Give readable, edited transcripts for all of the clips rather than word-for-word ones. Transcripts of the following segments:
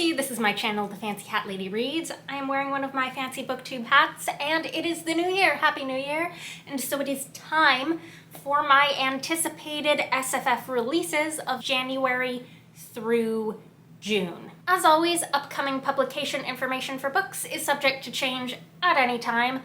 Fancy. This is my channel, The Fancy Hat Lady Reads. I am wearing one of my fancy booktube hats, and it is the new year. Happy New Year. And so it is time for my anticipated SFF releases of January through June. As always, upcoming publication information for books is subject to change at any time.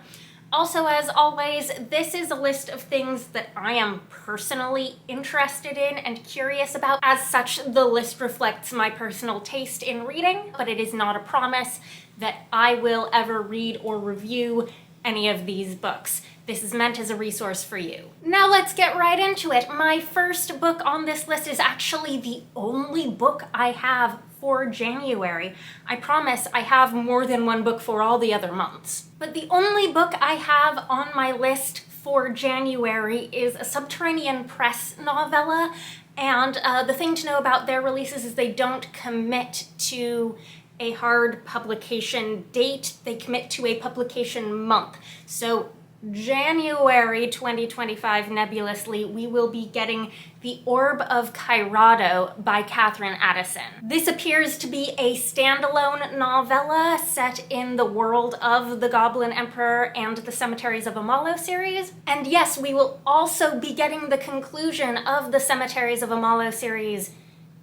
Also, as always, this is a list of things that I am personally interested in and curious about. As such, the list reflects my personal taste in reading, but it is not a promise that I will ever read or review any of these books. This is meant as a resource for you. Now let's get right into it. My first book on this list is actually the only book I have for January. I promise I have more than one book for all the other months. But the only book I have on my list for January is a Subterranean Press novella, and the thing to know about their releases is they don't commit to a hard publication date, they commit to a publication month. So January 2025, nebulously, we will be getting The Orb of Cairado by Katherine Addison. This appears to be a standalone novella set in the world of the Goblin Emperor and the Cemeteries of Amal series. And yes, we will also be getting the conclusion of the Cemeteries of Amal series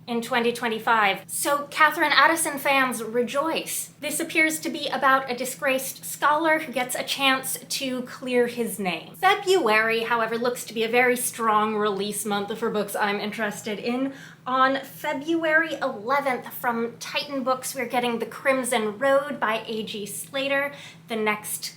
in 2025. So Katherine Addison fans, rejoice. This appears to be about a disgraced scholar who gets a chance to clear his name. February, however, looks to be a very strong release month for books I'm interested in. On February 11th, from Titan Books, we're getting The Crimson Road by A.G. Slatter, the next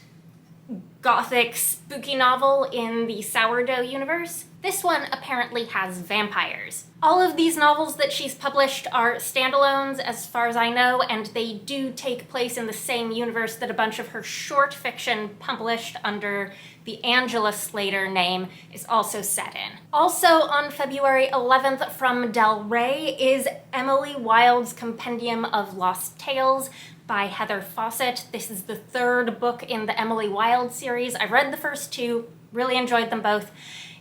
gothic spooky novel in the Sourdough universe. This one apparently has vampires. All of these novels that she's published are standalones as far as I know, and they do take place in the same universe that a bunch of her short fiction published under the Angela Slatter name is also set in. Also on February 11th from Del Rey is Emily Wilde's Compendium of Lost Tales by Heather Fawcett. This is the third book in the Emily Wilde series. I read the first two, really enjoyed them both.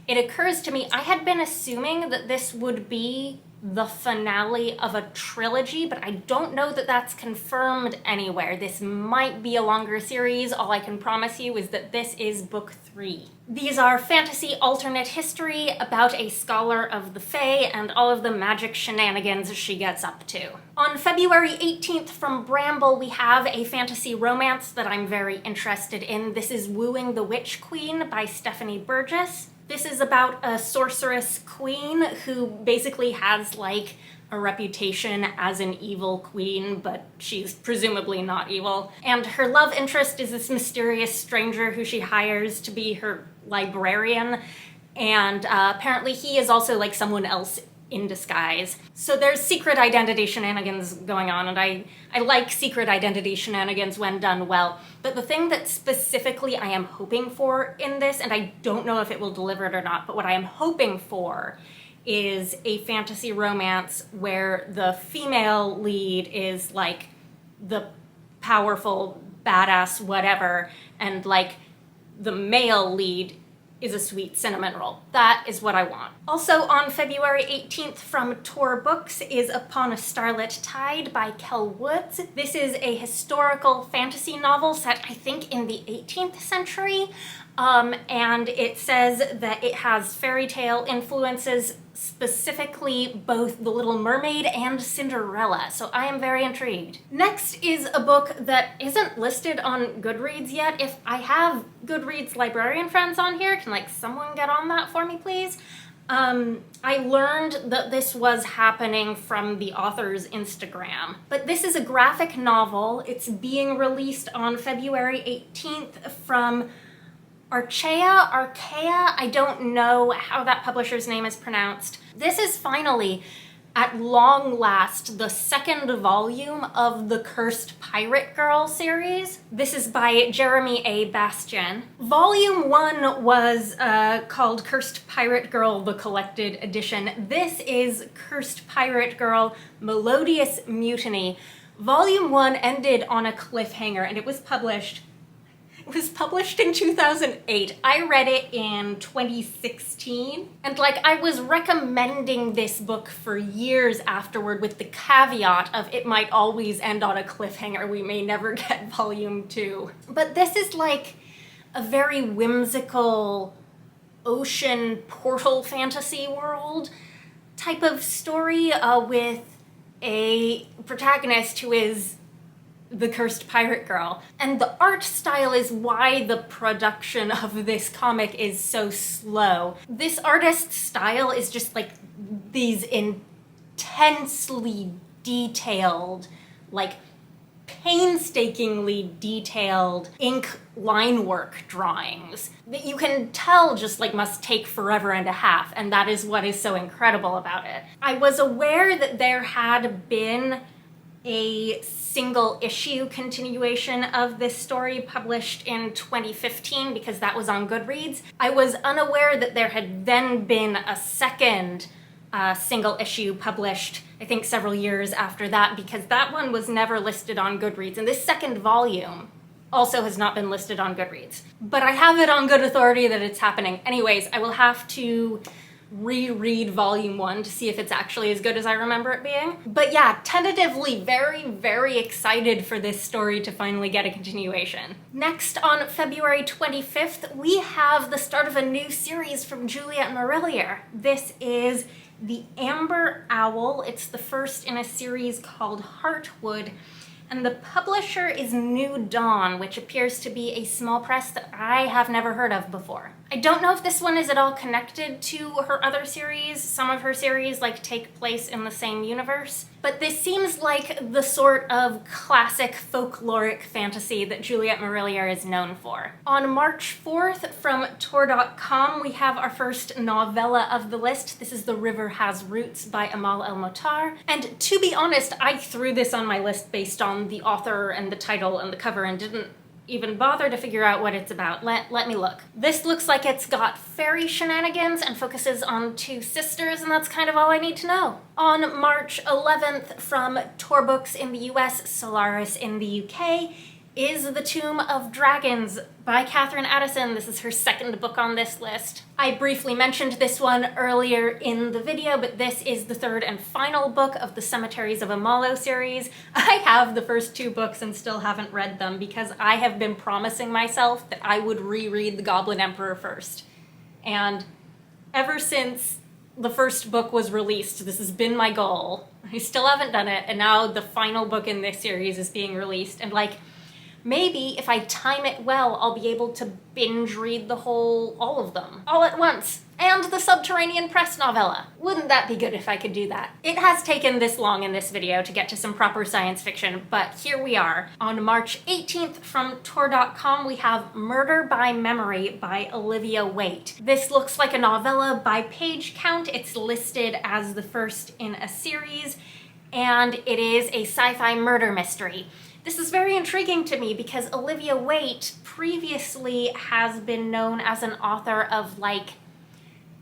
It occurs to me, I had been assuming that this would be the finale of a trilogy, but I don't know that that's confirmed anywhere. This might be a longer series. All I can promise you is that this is book 3. These are fantasy alternate history about a scholar of the Fae and all of the magic shenanigans she gets up to. On February 18th from Bramble, we have a fantasy romance that I'm very interested in. This is Wooing the Witch Queen by Stephanie Burgis. This is about a sorceress queen who basically has like a reputation as an evil queen, but she's presumably not evil. And her love interest is this mysterious stranger who she hires to be her librarian. And apparently he is also like someone else in disguise. So there's secret identity shenanigans going on, and I like secret identity shenanigans when done well. But the thing that specifically I am hoping for in this, and I don't know if it will deliver it or not, but what I am hoping for is a fantasy romance where the female lead is like the powerful, badass whatever, and like the male lead is a sweet cinnamon roll. That is what I want. Also on February 18th from Tor Books is Upon a Starlit Tide by Kell Woods. This is a historical fantasy novel set, I think, in the 18th century. And it says that it has fairy tale influences, specifically both The Little Mermaid and Cinderella, so I am very intrigued. Next is a book that isn't listed on Goodreads yet. If I have Goodreads librarian friends on here, can like someone get on that for me, please? I learned that this was happening from the author's Instagram. But this is a graphic novel. It's being released on February 18th from Arkea, I don't know how that publisher's name is pronounced. This is finally, at long last, the second volume of the Cursed Pirate Girl series. This is by Jeremy A. Bastian. Volume 1 was called Cursed Pirate Girl, the Collected Edition. This is Cursed Pirate Girl, Malodious Mutiny. Volume 1 ended on a cliffhanger, and it was published was published in 2008. I read it in 2016. And like, I was recommending this book for years afterward with the caveat of it might always end on a cliffhanger. We may never get volume 2. But this is like a very whimsical ocean portal fantasy world type of story with a protagonist who is the cursed pirate girl. And the art style is why the production of this comic is so slow. This artist's style is just like these intensely detailed, like painstakingly detailed ink line work drawings that you can tell just like must take forever and a half, and that is what is so incredible about it. I was aware that there had been a single issue continuation of this story published in 2015 because that was on Goodreads. I was unaware that there had then been a second single issue published, I think several years after that, because that one was never listed on Goodreads. And this second volume also has not been listed on Goodreads. But I have it on good authority that it's happening. Anyways, I will have to reread volume 1 to see if it's actually as good as I remember it being. But yeah, tentatively very, very excited for this story to finally get a continuation. Next, on February 25th, we have the start of a new series from Juliet and Marillier. This is The Amber Owl. It's the first in a series called Heartwood, and the publisher is New Dawn, which appears to be a small press that I have never heard of before. I don't know if this one is at all connected to her other series. Some of her series like take place in the same universe, but this seems like the sort of classic folkloric fantasy that Juliet Marillier is known for. On March 4th, from Tor.com, we have our first novella of the list. This is The River Has Roots by Amal El-Mohtar. And to be honest, I threw this on my list based on the author and the title and the cover and didn't even bother to figure out what it's about. Let me look. This looks like it's got fairy shenanigans and focuses on 2 sisters, and that's kind of all I need to know. On March 11th, from Tor Books in the US, Solaris in the UK, is The Tomb of Dragons by Katherine Addison. This is her second book on this list. I briefly mentioned this one earlier in the video, but this is the third and final book of the Cemeteries of Amal series. I have the first 2 books and still haven't read them because I have been promising myself that I would reread The Goblin Emperor first. And ever since the first book was released, this has been my goal. I still haven't done it, and now the final book in this series is being released, and like, maybe if I time it well, I'll be able to binge read all of them, all at once. And the Subterranean Press novella. Wouldn't that be good if I could do that? It has taken this long in this video to get to some proper science fiction, but here we are. On March 18th, from Tor.com, we have Murder by Memory by Olivia Waite. This looks like a novella by page count. It's listed as the first in a series, and it is a sci-fi murder mystery. This is very intriguing to me because Olivia Waite previously has been known as an author of like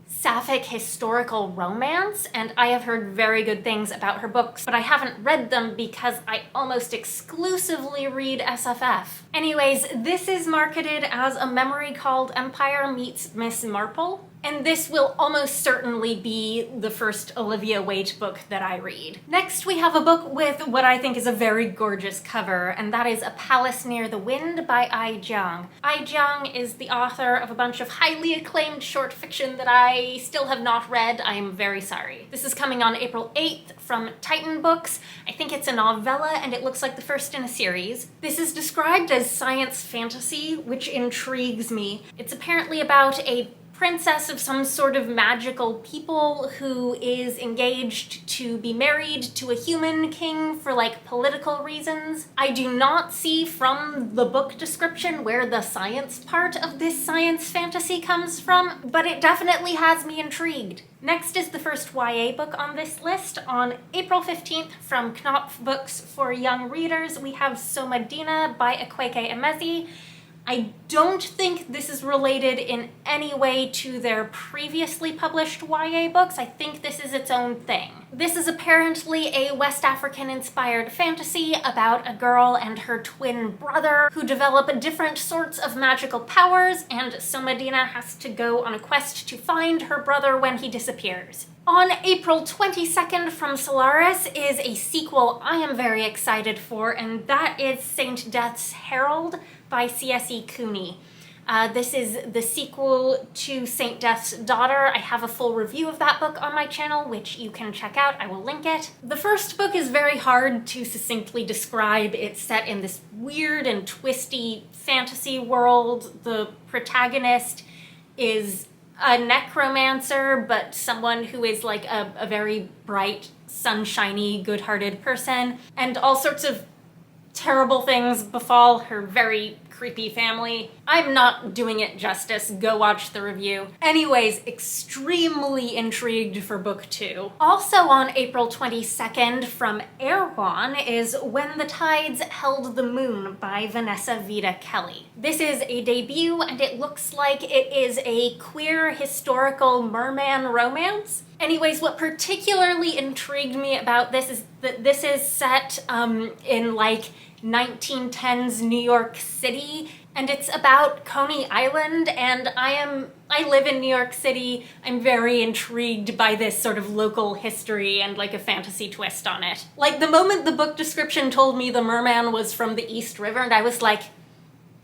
sapphic historical romance, and I have heard very good things about her books, but I haven't read them because I almost exclusively read SFF. Anyways, this is marketed as a memory called Empire Meets Miss Marple, and this will almost certainly be the first Olivia Waite book that I read. Next, we have a book with what I think is a very gorgeous cover, and that is A Palace Near the Wind by Jiang. Jiang is the author of a bunch of highly acclaimed short fiction that I still have not read. I am very sorry. This is coming on April 8th from Titan Books. I think it's a novella, and it looks like the first in a series. This is described as science fantasy, which intrigues me. It's apparently about a princess of some sort of magical people who is engaged to be married to a human king for like political reasons. I do not see from the book description where the science part of this science fantasy comes from, but it definitely has me intrigued. Next is the first YA book on this list. On April 15th, from Knopf Books for Young Readers, we have Somadina by Akwaeke Emezi. I don't think this is related in any way to their previously published YA books. I think this is its own thing. This is apparently a West African-inspired fantasy about a girl and her twin brother who develop different sorts of magical powers, and Somadina has to go on a quest to find her brother when he disappears. On April 22nd from Solaris is a sequel I am very excited for, and that is Saint Death's Herald by C.S.E. Cooney. This is the sequel to Saint Death's Daughter. I have a full review of that book on my channel, which you can check out. I will link it. The first book is very hard to succinctly describe. It's set in this weird and twisty fantasy world. The protagonist is a necromancer, but someone who is like a very bright, sunshiny, good-hearted person, and all sorts of terrible things befall her very creepy family. I'm not doing it justice. Go watch the review. Anyways, extremely intrigued for book 2. Also on April 22nd from Erewhon is When the Tides Held the Moon by Vanessa Vida Kelley. This is a debut, and it looks like it is a queer historical merman romance. Anyways, what particularly intrigued me about this is that this is set in like 1910s New York City, and it's about Coney Island, and I live in New York City. I'm very intrigued by this sort of local history and like a fantasy twist on it. Like the moment the book description told me the merman was from the East River, and I was like,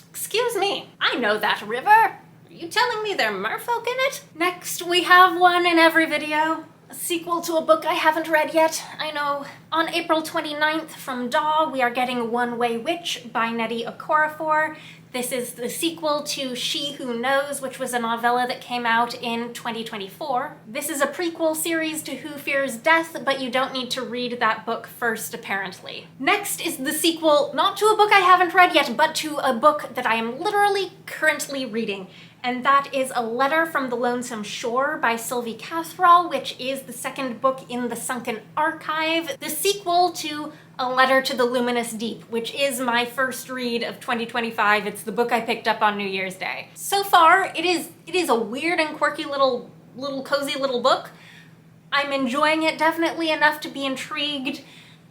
excuse me, I know that river. Are you telling me there are merfolk in it? Next, we have one in every video. A sequel to a book I haven't read yet, I know. On April 29th from Daw, we are getting One Way Witch by Nnedi Okorafor. This is the sequel to She Who Knows, which was a novella that came out in 2024. This is a prequel series to Who Fears Death, but you don't need to read that book first, apparently. Next is the sequel, not to a book I haven't read yet, but to a book that I am literally currently reading. And that is A Letter from the Lonesome Shore by Sylvie Cathrall, which is the second book in the Sunken Archive, the sequel to A Letter to the Luminous Deep, which is my first read of 2025. It's the book I picked up on New Year's Day. So far, it is a weird and quirky little cozy little book. I'm enjoying it definitely enough to be intrigued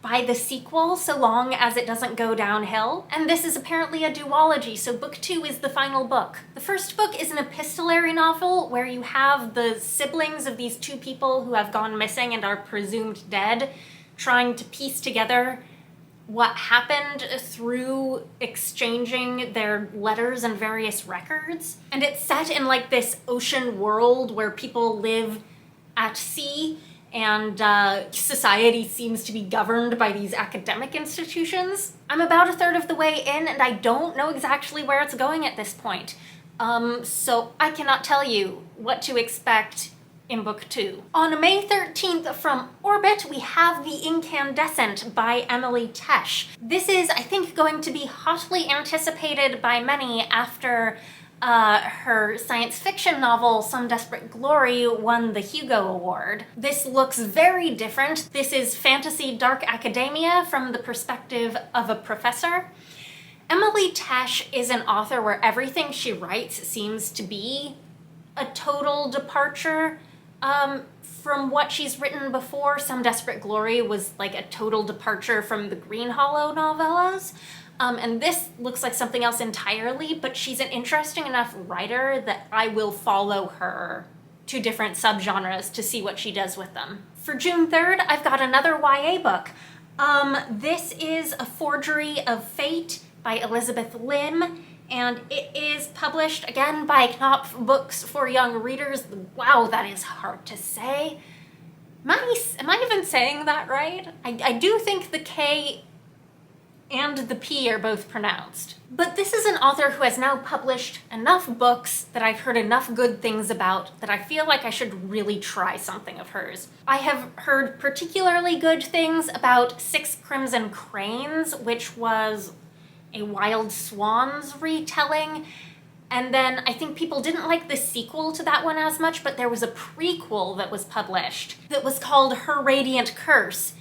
by the sequel, so long as it doesn't go downhill. And this is apparently a duology, so book 2 is the final book. The first book is an epistolary novel where you have the siblings of these two people who have gone missing and are presumed dead, trying to piece together what happened through exchanging their letters and various records. And it's set in like this ocean world where people live at sea, and society seems to be governed by these academic institutions. I'm about a third of the way in, and I don't know exactly where it's going at this point. So I cannot tell you what to expect in book 2. On May 13th from Orbit, we have The Incandescent by Emily Tesh. This is, I think, going to be hotly anticipated by many after her science fiction novel, Some Desperate Glory, won the Hugo Award. This looks very different. This is fantasy dark academia from the perspective of a professor. Emily Tesh is an author where everything she writes seems to be a total departure from what she's written before. Some Desperate Glory was like a total departure from the Green Hollow novellas. And this looks like something else entirely, but she's an interesting enough writer that I will follow her to different subgenres to see what she does with them. For June 3rd, I've got another YA book. This is A Forgery of Fate by Elizabeth Lim, and it is published again by Knopf Books for Young Readers. Wow, that is hard to say. Am I even saying that right? I do think the K and the P are both pronounced. But this is an author who has now published enough books that I've heard enough good things about that I feel like I should really try something of hers. I have heard particularly good things about Six Crimson Cranes, which was a Wild Swans retelling, and then I think people didn't like the sequel to that one as much, but there was a prequel that was published that was called Her Radiant Curse.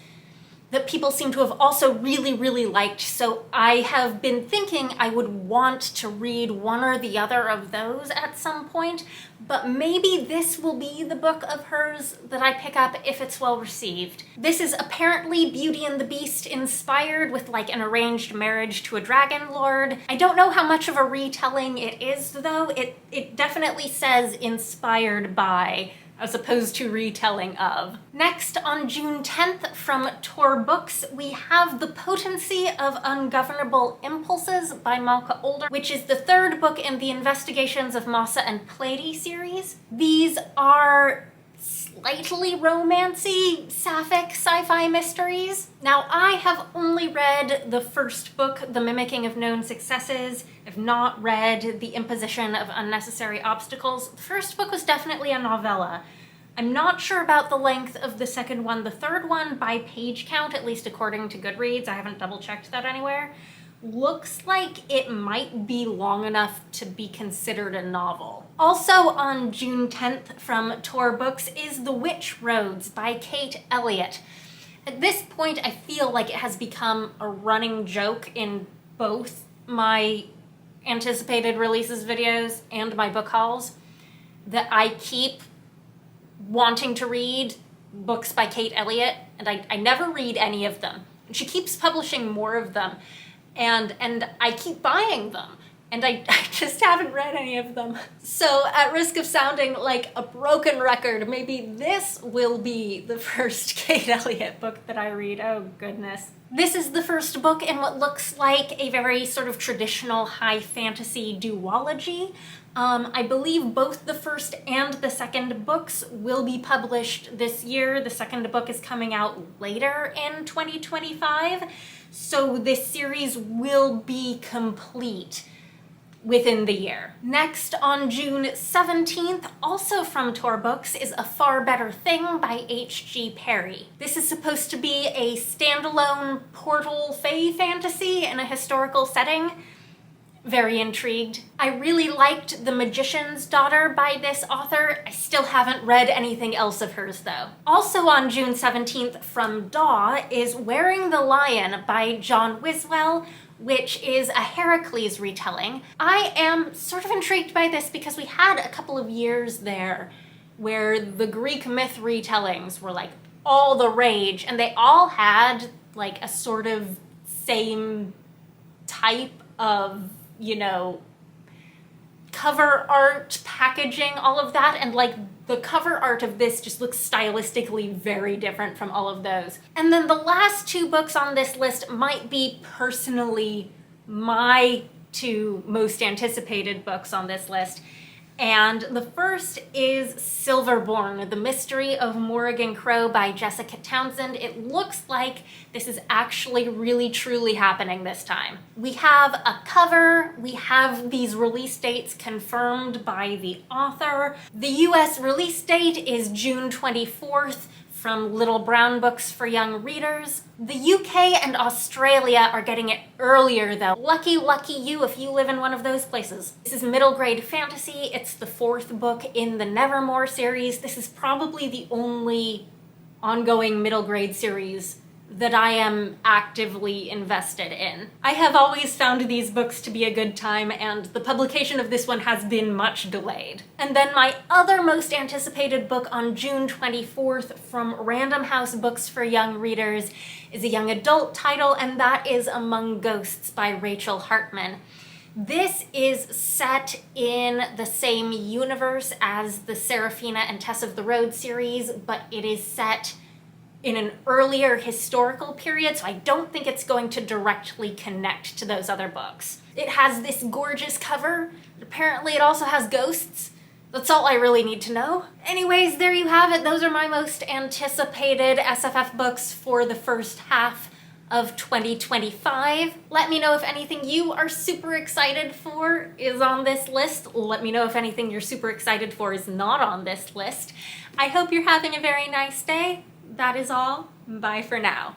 that people seem to have also really, really liked. So I have been thinking I would want to read one or the other of those at some point, but maybe this will be the book of hers that I pick up if it's well received. This is apparently Beauty and the Beast inspired, with like an arranged marriage to a dragon lord. I don't know how much of a retelling it is though. It definitely says inspired by, as opposed to retelling of. Next, on June 10th from Tor Books, we have The Potency of Ungovernable Impulses by Malka Older, which is the third book in the Investigations of Massa and Pleiades series. These are slightly romancy, sapphic sci-fi mysteries. Now, I have only read the first book, The Mimicking of Known Successes. I've not read The Imposition of Unnecessary Obstacles. The first book was definitely a novella. I'm not sure about the length of the second one. The third one, by page count, at least according to Goodreads, I haven't double-checked that anywhere, looks like it might be long enough to be considered a novel. Also on June 10th from Tor Books is The Witch Roads by Kate Elliott. At this point, I feel like it has become a running joke in both my anticipated releases videos and my book hauls that I keep wanting to read books by Kate Elliott, and I never read any of them. She keeps publishing more of them, and I keep buying them, and I just haven't read any of them. So at risk of sounding like a broken record, maybe this will be the first Kate Elliott book that I read. Oh goodness. This is the first book in what looks like a very sort of traditional high fantasy duology. I believe both the first and the second books will be published this year. The second book is coming out later in 2025, so this series will be complete within the year. Next, on June 17th, also from Tor Books, is A Far Better Thing by H.G. Perry. This is supposed to be a standalone portal fae fantasy in a historical setting. Very intrigued. I really liked The Magician's Daughter by this author. I still haven't read anything else of hers though. Also on June 17th from Daw is Wearing the Lion by John Wiswell, which is a Heracles retelling. I am sort of intrigued by this because we had a couple of years there where the Greek myth retellings were like all the rage, and they all had like a sort of same type of, you know, cover art, packaging, all of that, and like the cover art of this just looks stylistically very different from all of those. And then the last two books on this list might be personally my two most anticipated books on this list. And the first is Silverborn, The Mystery of Morrigan Crow by Jessica Townsend. It looks like this is actually really truly happening this time. We have a cover, we have these release dates confirmed by the author. The US release date is June 24th from Little Brown Books for Young Readers. The UK and Australia are getting it earlier though. Lucky, lucky you if you live in one of those places. This is middle grade fantasy. It's the fourth book in the Nevermore series. This is probably the only ongoing middle grade series that I am actively invested in. I have always found these books to be a good time, and the publication of this one has been much delayed. And then my other most anticipated book on June 24th from Random House Books for Young Readers is a young adult title, and that is Among Ghosts by Rachel Hartman. This is set in the same universe as the Seraphina and Tess of the Road series, but it is set in an earlier historical period, so I don't think it's going to directly connect to those other books. It has this gorgeous cover. Apparently it also has ghosts. That's all I really need to know. Anyways, there you have it. Those are my most anticipated SFF books for the first half of 2025. Let me know if anything you are super excited for is on this list. Let me know if anything you're super excited for is not on this list. I hope you're having a very nice day. That is all. Bye for now.